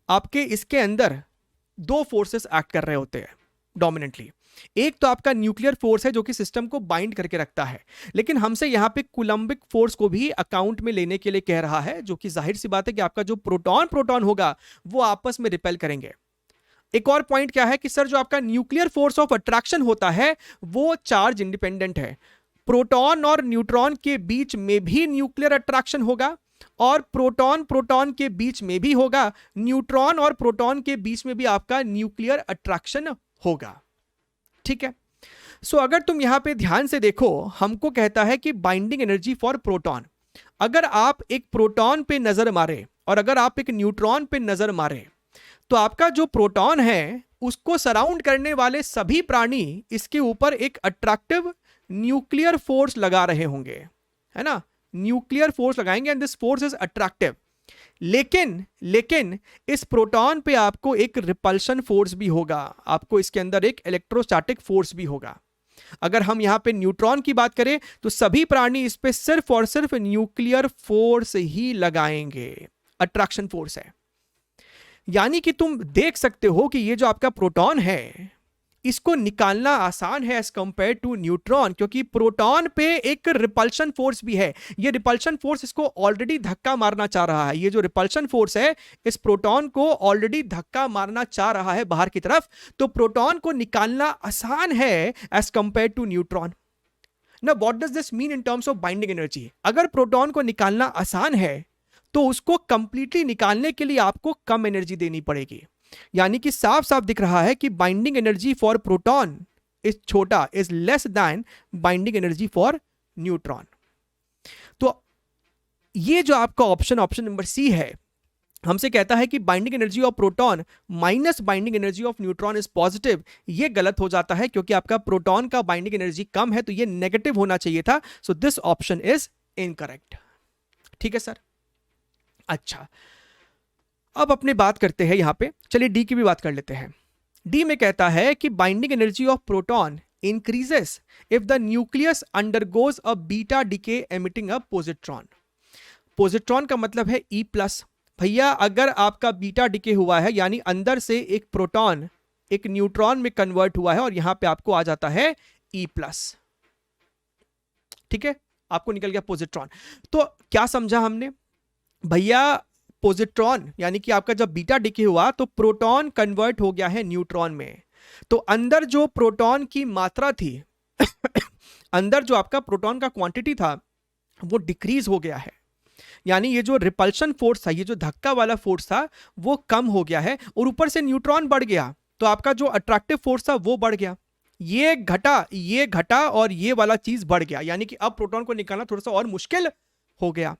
आपके इसके अंदर 2 फोर्सेस एक्ट कर रहे होते हैं डोमिनेंटली। एक तो आपका न्यूक्लियर फोर्स है जो कि सिस्टम को बाइंड करके रखता है, लेकिन हमसे यहां पे कूलम्बिक फोर्स को भी अकाउंट में लेने के लिए कह रहा है, जो कि जाहिर सी बात है कि आपका जो प्रोटॉन होगा वो आपस में रिपेल करेंगे। एक और पॉइंट क्या है कि सर जो आपका न्यूक्लियर फोर्स ऑफ अट्रैक्शन होता है वो चार्ज इंडिपेंडेंट है। प्रोटॉन और न्यूट्रॉन के बीच में भी न्यूक्लियर अट्रैक्शन होगा, और प्रोटॉन प्रोटॉन के बीच में भी होगा, न्यूट्रॉन और प्रोटॉन के बीच में भी आपका न्यूक्लियर अट्रैक्शन होगा। ठीक है, सो अगर तुम यहां पे ध्यान से देखो, हमको कहता है कि बाइंडिंग एनर्जी फॉर प्रोटॉन, अगर आप एक प्रोटॉन पे नजर मारे और अगर आप एक न्यूट्रॉन पे नजर मारे, तो आपका जो प्रोटॉन है उसको सराउंड करने वाले सभी प्राणी इसके ऊपर एक अट्रैक्टिव न्यूक्लियर फोर्स लगा रहे होंगे, है ना, न्यूक्लियर फोर्स लगाएंगे and this force is attractive. लेकिन इस प्रोटॉन पे आपको एक रिपल्शन फोर्स भी होगा, आपको इसके अंदर एक इलेक्ट्रोस्टैटिक फोर्स भी होगा। अगर हम यहां पे न्यूट्रॉन की बात करें तो सभी प्राणी इस पे सिर्फ और सिर्फ न्यूक्लियर फोर्स ही लगाएंगे, अट्रैक्शन फोर्स है। यानी कि तुम देख सकते हो कि ये जो आपका प्रोटॉन है इसको निकालना आसान है एज कंपेयर टू न्यूट्रॉन, क्योंकि प्रोटॉन पे एक रिपल्शन फोर्स भी है। ये रिपल्शन फोर्स इसको ऑलरेडी धक्का मारना चाह रहा है, ये जो रिपल्शन फोर्स है इस प्रोटॉन को ऑलरेडी धक्का मारना चाह रहा है बाहर की तरफ, तो प्रोटॉन को निकालना आसान है एज कंपेयर टू न्यूट्रॉन। ना what does this mean in terms of binding energy? अगर प्रोटॉन को निकालना आसान है तो उसको कंप्लीटली निकालने के लिए आपको कम एनर्जी देनी पड़ेगी। यानी कि साफ साफ दिख रहा है कि binding energy for proton is छोटा, is less than binding energy for neutron. तो ये जो आपका ऑप्शन नंबर सी है हमसे कहता है कि binding energy of proton minus binding energy of neutron is positive. ये गलत हो जाता है क्योंकि आपका प्रोटॉन का बाइंडिंग एनर्जी कम है, तो ये नेगेटिव होना चाहिए था। So this option is incorrect. ठीक है सर, अच्छा अब अपनी बात करते हैं यहां पे, चलिए डी की भी बात कर लेते हैं। डी में कहता है कि binding energy of proton increases if the nucleus undergoes a beta decay emitting a positron. Positron का मतलब है ई प्लस। भैया अगर आपका बीटा डीके हुआ है यानी अंदर से एक प्रोटॉन एक न्यूट्रॉन में कन्वर्ट हुआ है और यहां पे आपको आ जाता है ई प्लस। ठीक है, आपको निकल गया पॉजिट्रॉन। तो क्या समझा हमने भैया? पॉजिट्रॉन यानी कि आपका जब बीटा डीके हुआ तो प्रोटॉन कन्वर्ट हो गया है न्यूट्रॉन में, तो अंदर जो प्रोटॉन की मात्रा थी अंदर जो आपका प्रोटॉन का क्वांटिटी था वो डिक्रीज हो गया है। यानी ये जो रिपल्शन फोर्स था, ये जो धक्का वाला फोर्स था वो कम हो गया है और ऊपर से न्यूट्रॉन बढ़ गया तो आपका जो अट्रैक्टिव फोर्स था वो बढ़ गया। ये घटा और ये वाला चीज बढ़ गया, यानी कि अब प्रोटॉन को निकालना थोड़ा सा और मुश्किल हो गया।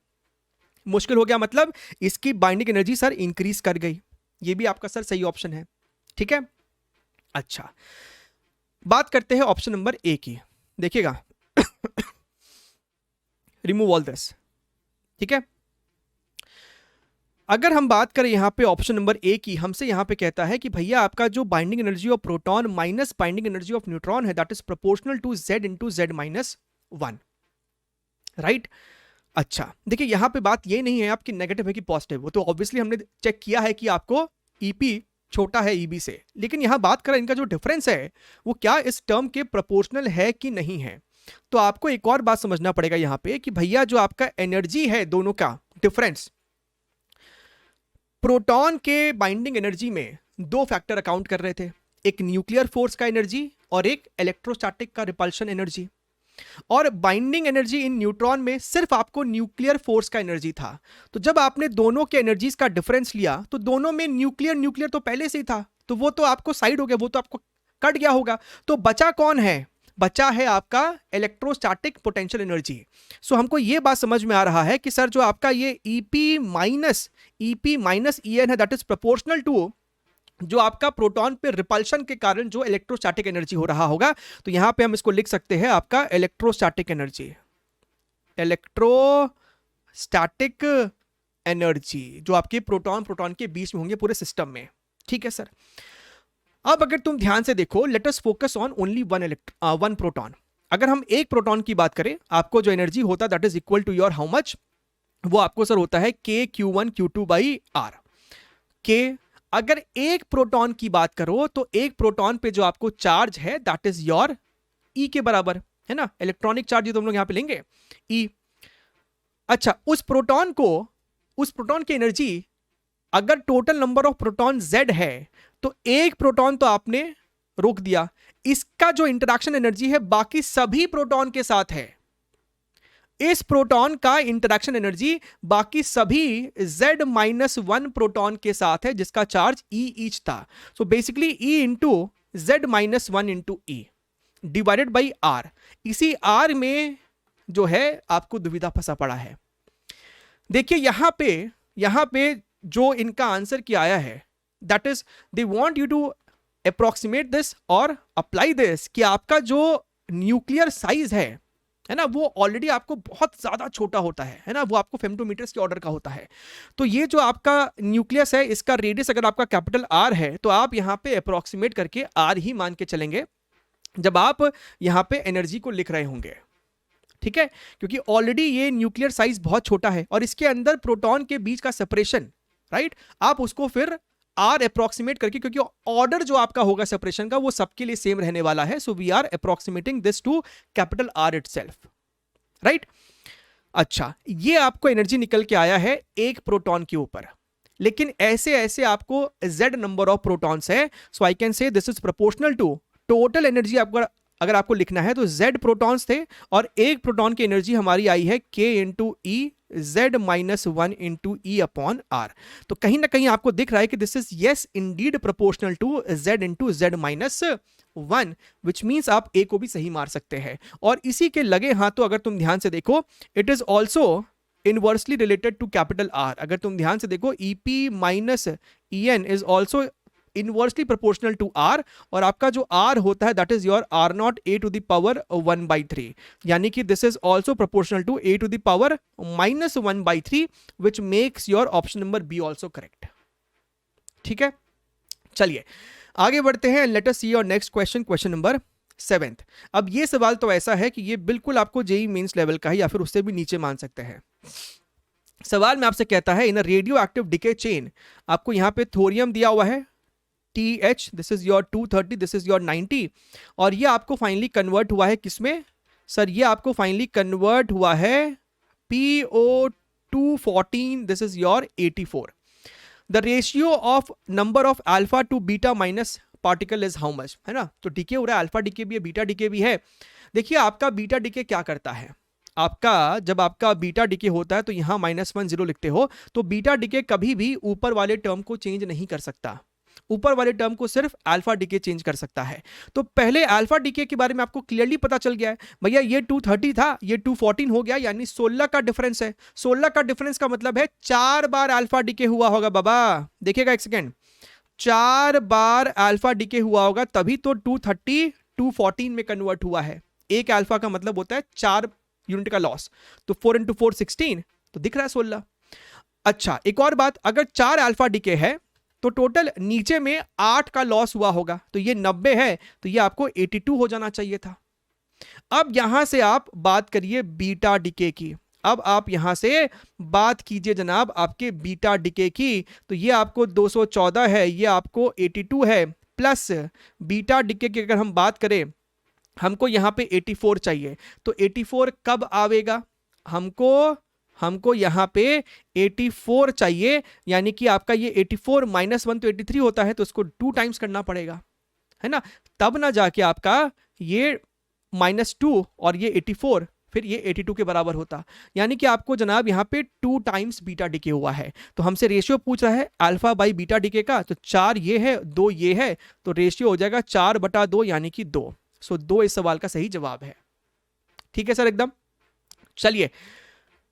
मतलब इसकी बाइंडिंग एनर्जी सर इंक्रीज कर गई। ये भी आपका सर सही ऑप्शन है। ठीक है, अच्छा बात करते हैं ऑप्शन नंबर ए की। देखिएगा रिमूव ऑल दिस। ठीक है, अगर हम बात करें यहां पे ऑप्शन नंबर ए की, हमसे यहां पे कहता है कि भैया आपका जो binding energy of proton minus binding energy of neutron है that is proportional to z into z minus 1, right. अच्छा देखिए यहां पे बात ये नहीं है आपकी नेगेटिव है कि पॉजिटिव, वो तो ऑब्वियसली हमने चेक किया है कि आपको ईपी छोटा है ईबी से, लेकिन यहां बात करें इनका जो डिफरेंस है वो क्या इस टर्म के प्रोपोर्शनल है कि नहीं है। तो आपको एक और बात समझना पड़ेगा यहां पे कि भैया जो आपका एनर्जी है दोनों का डिफरेंस, प्रोटॉन के बाइंडिंग एनर्जी में दो फैक्टर अकाउंट कर रहे थे, एक न्यूक्लियर फोर्स का एनर्जी और एक इलेक्ट्रोस्टैटिक का रिपल्शन एनर्जी। और बाइंडिंग एनर्जी इन न्यूट्रॉन में सिर्फ आपको न्यूक्लियर फोर्स का एनर्जी था। तो जब आपने दोनों के एनर्जीज का डिफरेंस लिया तो दोनों में न्यूक्लियर तो पहले से ही था, तो वो तो आपको साइड हो गया, वो तो आपको कट गया होगा। तो बचा कौन है? बचा है आपका इलेक्ट्रोस्टैटिक पोटेंशियल एनर्जी। सो हमको ये बात समझ में आ रहा है कि सर जो आपका ये ईपी माइनस ईएन है दैट इज प्रोपोर्शनल टू जो आपका प्रोटॉन पे रिपल्शन के कारण जो इलेक्ट्रोस्टैटिक एनर्जी हो रहा होगा। तो यहां पे हम इसको लिख सकते हैं आपका इलेक्ट्रोस्टैटिक एनर्जी जो आपके प्रोटॉन के बीच में होंगे पूरे सिस्टम में। ठीक है सर, अब अगर तुम ध्यान से देखो, let us focus on only one proton. अगर हम एक प्रोटॉन की बात करें, आपको जो एनर्जी होता that is equal to your how much, वो आपको सर होता है k q1 q2 by r k। अगर एक प्रोटॉन की बात करो तो एक प्रोटॉन पे जो आपको चार्ज है दैट इज योर ई के बराबर है ना, इलेक्ट्रॉनिक चार्ज जो तुम लोग यहां पे लेंगे ई। अच्छा उस प्रोटॉन की एनर्जी, अगर total number of proton z है तो एक प्रोटॉन तो आपने रोक दिया, इसका जो इंटरेक्शन एनर्जी है बाकी सभी प्रोटॉन के साथ है। इस प्रोटॉन का इंटरेक्शन एनर्जी बाकी सभी Z-1 प्रोटॉन के साथ है जिसका चार्ज E ईच था. So basically E into Z-1 into E divided by R. इसी R में जो है आपको दुविधा फंसा पड़ा है. देखिए यहां पे जो इनका आंसर किया आया है, that is they want you to approximate this और अप्लाई दिस कि आपका जो न्यूक्लियर साइज है ना, वो ऑलरेडी आपको बहुत ज्यादा छोटा होता है ना, वो आपको फेम्टोमीटर्स के ऑर्डर का होता है. तो ये जो आपका न्यूक्लियस है, इसका रेडियस अगर आपका कैपिटल R है तो आप यहां पे अप्रोक्सीमेट करके R ही मान के चलेंगे जब आप यहां पे एनर्जी को लिख रहे होंगे. ठीक है, क्योंकि ऑलरेडी ये न्यूक्लियर साइज बहुत छोटा है और इसके अंदर प्रोटॉन के बीच का सेपरेशन, राइट, आप उसको फिर आर अप्रोक्सीमेट करके, क्योंकि ऑर्डर जो आपका होगा सेपरेशन का वो सबके लिए सेम रहने वाला है. So we are approximating this to capital R itself, right. अच्छा, ये आपको एनर्जी निकल के आया है एक प्रोटॉन के ऊपर, लेकिन ऐसे ऐसे आपको Z नंबर ऑफ प्रोटॉन्स है. So I can say this is proportional to total energy. आपको अगर आपको लिखना है तो Z प्रोटॉन्स थे और एक प्रोटॉन की एनर्जी हमारी आई है K into E Z-1 into E upon R. तो कहीं ना कहीं आपको दिख रहा है कि this is yes indeed proportional to Z into Z-1, which means आप A को भी सही मार सकते हैं. और इसी के लगे हाथों अगर तुम ध्यान से देखो, it is also inversely related to capital R. अगर तुम ध्यान से देखो, EP minus EN is also inversely proportional to R, और आपका जो R होता है that is your R not A to the power 1/3, यानी कि this is also proportional to A to the power -1/3, which makes your option number B also correct. ठीक है, चलिए आगे बढ़ते हैं. Let us see your next question, question number 7. अब ये सवाल तो ऐसा है कि ये बिल्कुल आपको जेई मेंस लेवल का है या फिर उससे भी नीचे मान सकते हैं. सवाल में आपसे कहता है in a radioactive decay chain, आपको यहां पे थोरियम दिया हुआ है TH, this is your 230, this is your 90, और ये आपको फाइनली कन्वर्ट हुआ है किसमें सर? ये आपको फाइनली कन्वर्ट हुआ है PO214, this is your 84. The ratio of number of alpha two beta minus particle is how much, है ना. तो डीके हो रहा है, अल्फा डीके भी है, बीटा डीके भी है. देखिए आपका बीटा डीके क्या करता है, आपका जब आपका बीटा डीके होता है तो यहां -10 लिखते हो, तो बीटा डीके कभी भी ऊपर वाले टर्म को चेंज नहीं कर सकता, ऊपर वाले टर्म को सिर्फ अल्फा डीके चेंज कर सकता है. तो पहले अल्फा डीके के बारे में आपको क्लियरली पता चल गया है भैया, ये 230 था, ये 214 हो गया, यानी 16 का डिफरेंस है. 16 का डिफरेंस का मतलब है 4 बार अल्फा डीके हुआ होगा बाबा. देखिएगा एक सेकेंड, 4 बार अल्फा डीके हुआ होगा तभी तो 230 214 में कन्वर्ट हुआ है. एक अल्फा का मतलब होता है 4 यूनिट का लॉस, तो 4 इंटू 4 16, तो दिख रहा है 16. अच्छा, एक और बात, अगर 4 अल्फा डीके है तो टोटल नीचे में 8 का लॉस हुआ होगा, तो ये 90 है, तो ये आपको 82 हो जाना चाहिए था. अब यहां से आप बात करिए बीटा डीके की. अब आप यहां से बात कीजिए जनाब आपके बीटा डीके की, तो ये आपको 214 है, ये आपको 82 है, प्लस बीटा डीके की अगर हम बात करें, हमको यहां पे 84 चाहिए. तो 84 कब आवेगा, हमको यहां पे 84 चाहिए, यानी कि आपका ये 84 -1 तो 83 होता है, तो उसको 2 टाइम्स करना पड़ेगा, है ना. तब ना जाके आपका ये -2 और ये 84 फिर ये 82 के बराबर होता, यानी कि आपको जनाब यहां पे 2 टाइम्स बीटा डीके हुआ है. तो हमसे रेशियो पूछ रहा है अल्फा बाई बीटा डीके का, तो 4 ये है 2 ये है, तो रेशियो हो जाएगा 4/2 यानी कि 2. सो 2 इस सवाल का सही जवाब है. ठीक है सर, एकदम. चलिए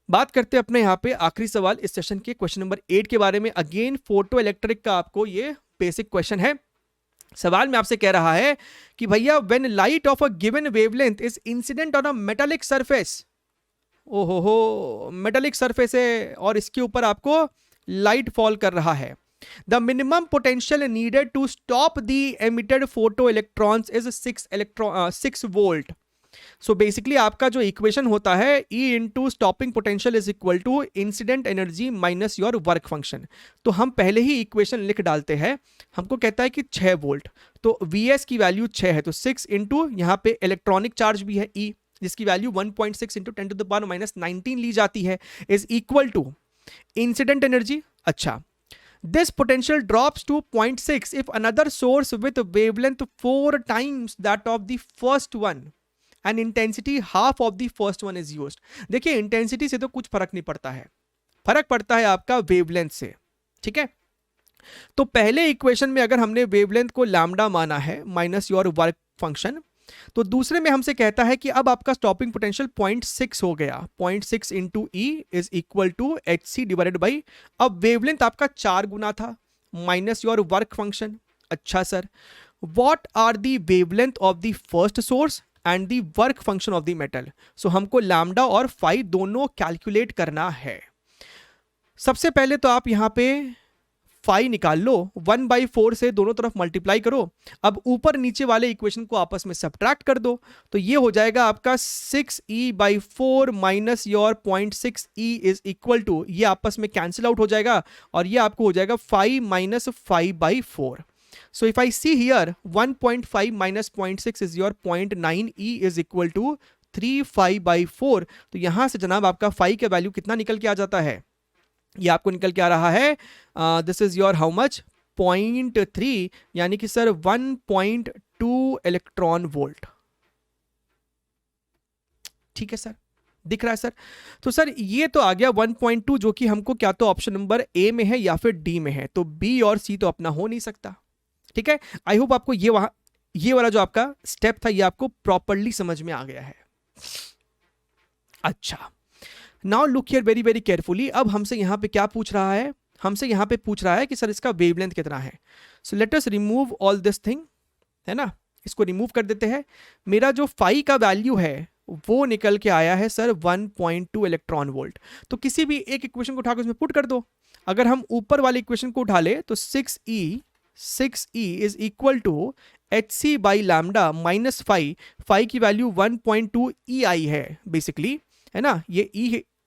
बात करते हैं अपने यहाँ पे आखिरी सवाल इस सेशन के, क्वेश्चन नंबर 8 के बारे में. अगेन फोटो इलेक्ट्रिक का आपको ये बेसिक क्वेश्चन है. सवाल में आपसे कह रहा है कि भैया when light of a given wavelength is incident on a metallic surface, ओहो मेटालिक सरफेस है और इसके ऊपर आपको लाइट फॉल कर रहा है, the minimum potential needed to stop the emitted photo electrons is 6 volt. So basically आपका जो इक्वेशन होता है E into stopping potential is equal to incident energy minus your work function. तो हम पहले ही इक्वेशन लिख डालते हैं. हमको कहता है कि 6 वोल्ट, तो Vs की वैल्यू 6 है, तो 6 इंटू यहाँ पे इलेक्ट्रॉनिक चार्ज भी है E, जिसकी value 1.6 into 10 to the power -19 ली जाती है, is equal to incident energy. अच्छा, this potential drops to 0.6 if another source with wavelength 4 times that of the first one and intensity half of the first one is used. देखिए intensity से तो कुछ फर्क नहीं पड़ता है, फर्क पड़ता है आपका वेवलेंथ से, ठीक है। तो पहले इक्वेशन में अगर हमने वेवलेंथ को लैम्डा माना है माइनस योर वर्क फंक्शन, तो दूसरे में हमसे कहता है कि अब आपका स्टॉपिंग पोटेंशियल 0.6 हो गया, 0.6 into E is equal to H C divided by, अब वेवलेंथ आपका 4 गुना था माइनस योर वर्क फंक्शन। अच्छा sir, what are the wavelength of the first source and the work function of the metal. So हमको lambda और phi दोनों calculate करना है। सबसे पहले तो आप यहां पे फाई निकाल लो, 1/4 से दोनों तरफ मल्टीप्लाई करो, अब ऊपर नीचे वाले इक्वेशन को आपस में सब्ट्रैक्ट कर दो, तो ये हो जाएगा आपका 6e/4 minus your 0.6e is equal to, ये आपस में कैंसिल आउट हो जाएगा और ये आपको हो जाएगा 5 minus 5/4। So if I see here 1.5 minus 0.6 is your 0.9 e is equal to 3/4। तो यहां से जनाब आपका फाई का वैल्यू कितना निकल के आ जाता है, ये आपको निकल के आ रहा है, this is your how much 0.3, यानी कि सर 1.2 इलेक्ट्रॉन वोल्ट। ठीक है सर, दिख रहा है सर। तो सर ये तो आ गया 1.2, जो कि हमको क्या तो ऑप्शन नंबर ए में है या फिर डी में है, तो बी और सी तो अपना हो नहीं सकता। ठीक है, आई होप आपको ये वाला जो आपका स्टेप था ये आपको प्रॉपरली समझ में आ गया है। अच्छा, now look here very very carefully. अब हमसे यहां पे क्या पूछ रहा है, हमसे यहां पे पूछ रहा है कि सर इसका वेवलेंथ कितना है। So let us remove all this thing, है ना, इसको रिमूव कर देते हैं। मेरा जो फाई का वैल्यू है वो निकल के आया है सर 1.2 इलेक्ट्रॉन वोल्ट। तो किसी भी एक इक्वेशन को उठाकर उसमें पुट कर दो। अगर हम ऊपर वाले इक्वेशन को उठा ले तो 6e is equal to H C by lambda minus phi की वैल्यू 1.2 ई आई है बेसिकली, है ना, ये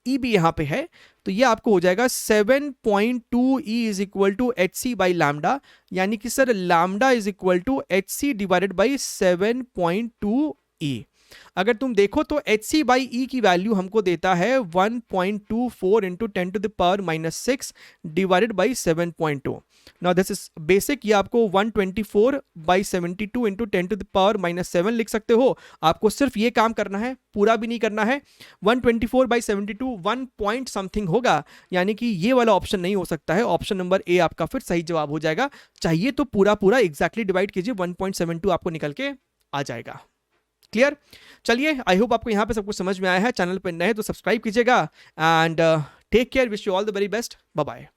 ई भी यहां पे है, तो ये आपको हो जाएगा 7.2 E is equal to H C by lambda, यानी कि sir lambda is equal to H C divided by 7.2 E. अगर तुम देखो तो एच सी बाई ई की वैल्यू हमको देता है 1.24 into 10 to the power minus 6 divided by 7.2। Now this is basic, ये आपको 124/72 into 10 to the power minus 7 लिख सकते हो। आपको सिर्फ ये काम करना है, पूरा भी नहीं करना है। 124/72 1 पॉइंट समथिंग होगा, यानी कि ये वाला ऑप्शन नहीं हो सकता है, ऑप्शन नंबर ए आपका फिर सही जवाब हो जाएगा। चाहिए तो पूरा एग्जैक्टली डिवाइड कीजिए, 1.72 आपको निकल के आ जाएगा। क्लियर? चलिए, आई होप आपको यहाँ पे सब कुछ समझ में आया है। चैनल पर नए तो सब्सक्राइब कीजिएगा and take care, wish you all the very best, bye bye.